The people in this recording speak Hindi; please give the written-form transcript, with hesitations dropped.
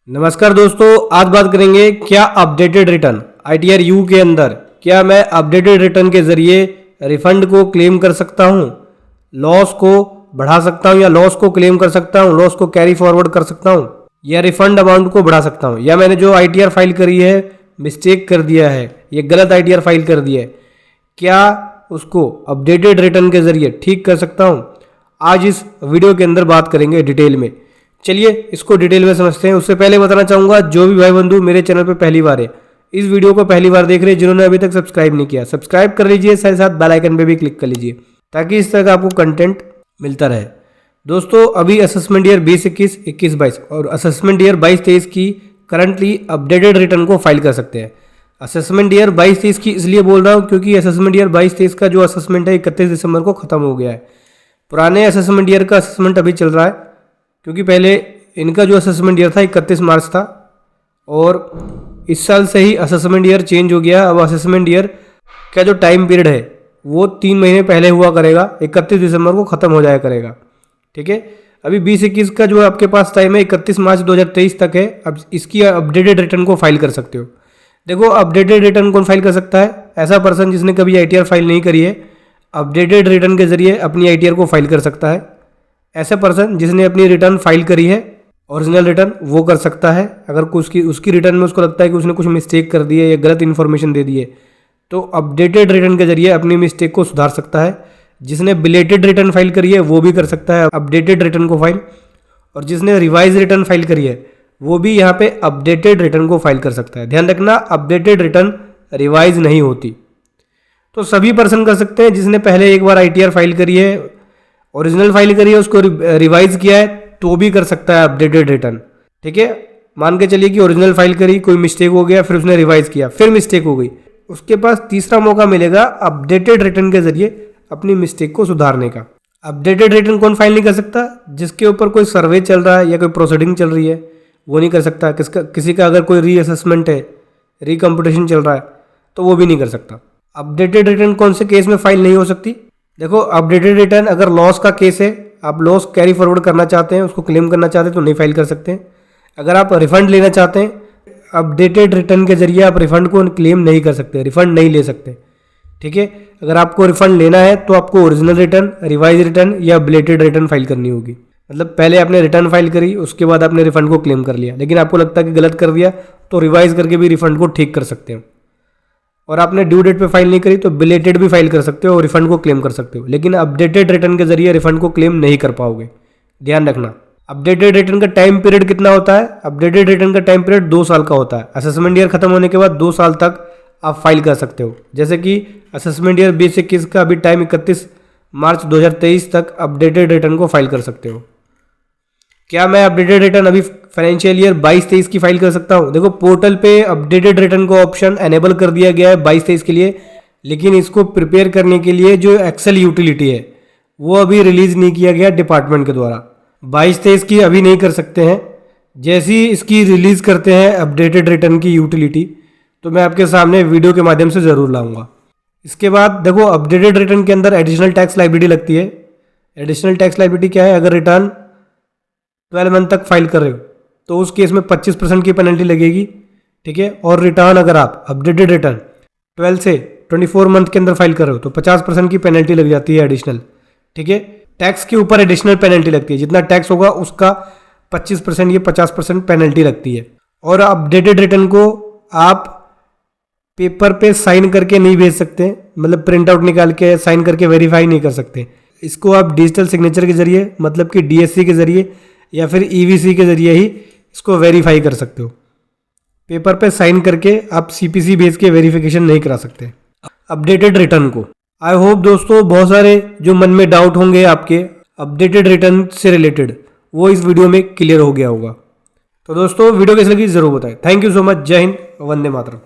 नमस्कार दोस्तों, आज बात करेंगे क्या अपडेटेड रिटर्न ITR यू के अंदर क्या मैं अपडेटेड रिटर्न के ज़रिए रिफंड को क्लेम कर सकता हूं, लॉस को बढ़ा सकता हूं या लॉस को क्लेम कर सकता हूं, लॉस को कैरी फॉरवर्ड कर सकता हूं या रिफंड अमाउंट को बढ़ा सकता हूं, या मैंने जो ITR फाइल करी है मिस्टेक कर दिया है, ये गलत ITR फाइल कर दिया है, क्या उसको अपडेटेड रिटर्न के ज़रिए ठीक कर सकता हूं। आज इस वीडियो के अंदर बात करेंगे डिटेल में। चलिए इसको डिटेल में समझते हैं। उससे पहले बताना चाहूँगा, जो भी भाई बंधु मेरे चैनल पे पहली बार है, इस वीडियो को पहली बार देख रहे हैं, जिन्होंने अभी तक सब्सक्राइब नहीं किया सब्सक्राइब कर लीजिए, साथ साथ बेल आइकन पे भी क्लिक कर लीजिए ताकि इस तरह का आपको कंटेंट मिलता रहे। दोस्तों अभी असेसमेंट ईयर 2021, 21-22 और असेसमेंट ईयर 22-23 की करंटली अपडेटेड रिटर्न को फाइल कर सकते हैं। असेसमेंट ईयर 22-23 की इसलिए बोल रहा हूँ क्योंकि असेसमेंट ईयर 22-23 का जो असेसमेंट है 31 दिसंबर को ख़त्म हो गया है। पुराने असेसमेंट ईयर का असेसमेंट अभी चल रहा है, क्योंकि पहले इनका जो असेसमेंट ईयर था 31 मार्च था और इस साल से ही असेसमेंट ईयर चेंज हो गया। अब असेसमेंट ईयर का जो टाइम पीरियड है वो 3 महीने पहले हुआ करेगा, 31 दिसंबर को ख़त्म हो जाया करेगा। ठीक है, अभी 20-21 का जो आपके पास टाइम है 31 मार्च 2023 तक है। अब इसकी अपडेटेड रिटर्न को फाइल कर सकते हो। देखो अपडेटेड रिटर्न कौन फाइल कर सकता है? ऐसा पर्सन जिसने कभी ITR फाइल नहीं करी है अपडेटेड रिटर्न के जरिए अपनी ITR को फाइल कर सकता है। ऐसा पर्सन जिसने अपनी रिटर्न फाइल करी है ओरिजिनल रिटर्न वो कर सकता है। अगर उसकी रिटर्न में उसको लगता है कि उसने कुछ मिस्टेक कर दी है या गलत इन्फॉर्मेशन दे दी है तो अपडेटेड रिटर्न के जरिए अपनी मिस्टेक को सुधार सकता है। जिसने बिलेटेड रिटर्न फाइल करी है वो भी कर सकता है अपडेटेड रिटर्न को फाइल, और जिसने रिवाइज रिटर्न फाइल करी है वो भी यहाँ पे अपडेटेड रिटर्न को फाइल कर सकता है। ध्यान रखना, अपडेटेड रिटर्न रिवाइज नहीं होती। तो सभी पर्सन कर सकते हैं जिसने पहले एक बार ITR फाइल करी है, ओरिजिनल फाइल करी है, उसको रिवाइज किया है तो भी कर सकता है अपडेटेड रिटर्न। ठीक है, मान के चलिए कि ओरिजिनल फाइल करी, कोई मिस्टेक हो गया, फिर उसने रिवाइज किया, फिर मिस्टेक हो गई, उसके पास तीसरा मौका मिलेगा अपडेटेड रिटर्न के जरिए अपनी मिस्टेक को सुधारने का। अपडेटेड रिटर्न कौन फाइल नहीं कर सकता? जिसके ऊपर कोई सर्वे चल रहा है या कोई प्रोसीडिंग चल रही है वो नहीं कर सकता। किसी का अगर कोई रीअसेसमेंट है, रिकम्पिटिशन चल रहा है तो वो भी नहीं कर सकता। अपडेटेड रिटर्न कौन से केस में फाइल नहीं हो सकती? देखो अपडेटेड रिटर्न अगर लॉस का केस है, आप लॉस कैरी फॉरवर्ड करना चाहते हैं, उसको क्लेम करना चाहते हैं तो नहीं फाइल कर सकते हैं। अगर आप रिफंड लेना चाहते हैं अपडेटेड रिटर्न के जरिए आप रिफंड को क्लेम नहीं कर सकते, रिफंड नहीं ले सकते। ठीक है, अगर आपको रिफंड लेना है तो आपको ओरिजिनल रिटर्न, रिवाइज रिटर्न या बिलेटेड रिटर्न फाइल करनी होगी। मतलब पहले आपने रिटर्न फाइल करी, उसके बाद आपने रिफंड को क्लेम कर लिया, लेकिन आपको लगता है कि गलत कर दिया तो रिवाइज करके भी रिफंड को ठीक कर सकते हैं। और आपने ड्यू डेट पे फाइल नहीं करी तो बिलेटेड भी फाइल कर सकते हो और रिफंड को क्लेम कर सकते हो, लेकिन अपडेटेड रिटर्न के जरिए रिफंड को क्लेम नहीं कर पाओगे। ध्यान रखना, अपडेटेड रिटर्न का टाइम पीरियड कितना होता है? अपडेटेड रिटर्न का टाइम पीरियड 2 साल का होता है। असेसमेंट ईयर खत्म होने के बाद 2 साल तक आप फाइल कर सकते हो। जैसे कि असेसमेंट ईयर 2021 का अभी टाइम 31 मार्च 2023 तक अपडेटेड रिटर्न को फाइल कर सकते हो। क्या मैं अपडेटेड रिटर्न अभी फाइनेंशियल ईयर 22-23 की फाइल कर सकता हूँ? देखो पोर्टल पे अपडेटेड रिटर्न को ऑप्शन एनेबल कर दिया गया है 22-23 के लिए, लेकिन इसको प्रिपेयर करने के लिए जो एक्सेल यूटिलिटी है वो अभी रिलीज नहीं किया गया डिपार्टमेंट के द्वारा। 22-23 की अभी नहीं कर सकते हैं। जैसे ही इसकी रिलीज करते हैं अपडेटेड रिटर्न की यूटिलिटी तो मैं आपके सामने वीडियो के माध्यम से ज़रूर लाऊंगा। इसके बाद देखो अपडेटेड रिटर्न के अंदर एडिशनल टैक्स लायबिलिटी लगती है। एडिशनल टैक्स लायबिलिटी क्या है? अगर रिटर्न 12 मंथ तक फाइल कर रहे हो तो उस केस में 25% की पेनल्टी लगेगी। ठीक है, और रिटर्न अगर आप अपडेटेड रिटर्न 12 से 24 मंथ के अंदर फाइल कर रहे हो तो 50% की पेनल्टी लग जाती है एडिशनल। ठीक है, टैक्स के ऊपर एडिशनल पेनल्टी लगती है, जितना टैक्स होगा उसका 25% ये 50% पेनल्टी लगती है। और अपडेटेड रिटर्न को आप पेपर पे साइन करके नहीं भेज सकते, मतलब प्रिंट आउट निकाल के साइन करके वेरीफाई नहीं कर सकते। इसको आप डिजिटल सिग्नेचर के जरिए, मतलब कि DSC के जरिए या फिर EVC के जरिए ही इसको वेरीफाई कर सकते हो। पेपर पे साइन करके आप CPC भेज के वेरिफिकेशन नहीं करा सकते अपडेटेड रिटर्न को। आई होप दोस्तों बहुत सारे जो मन में डाउट होंगे आपके अपडेटेड रिटर्न से रिलेटेड वो इस वीडियो में क्लियर हो गया होगा। तो दोस्तों वीडियो कैसी लगी ज़रूर बताएं। Thank you so much. जय हिंद, वंदे मातरम।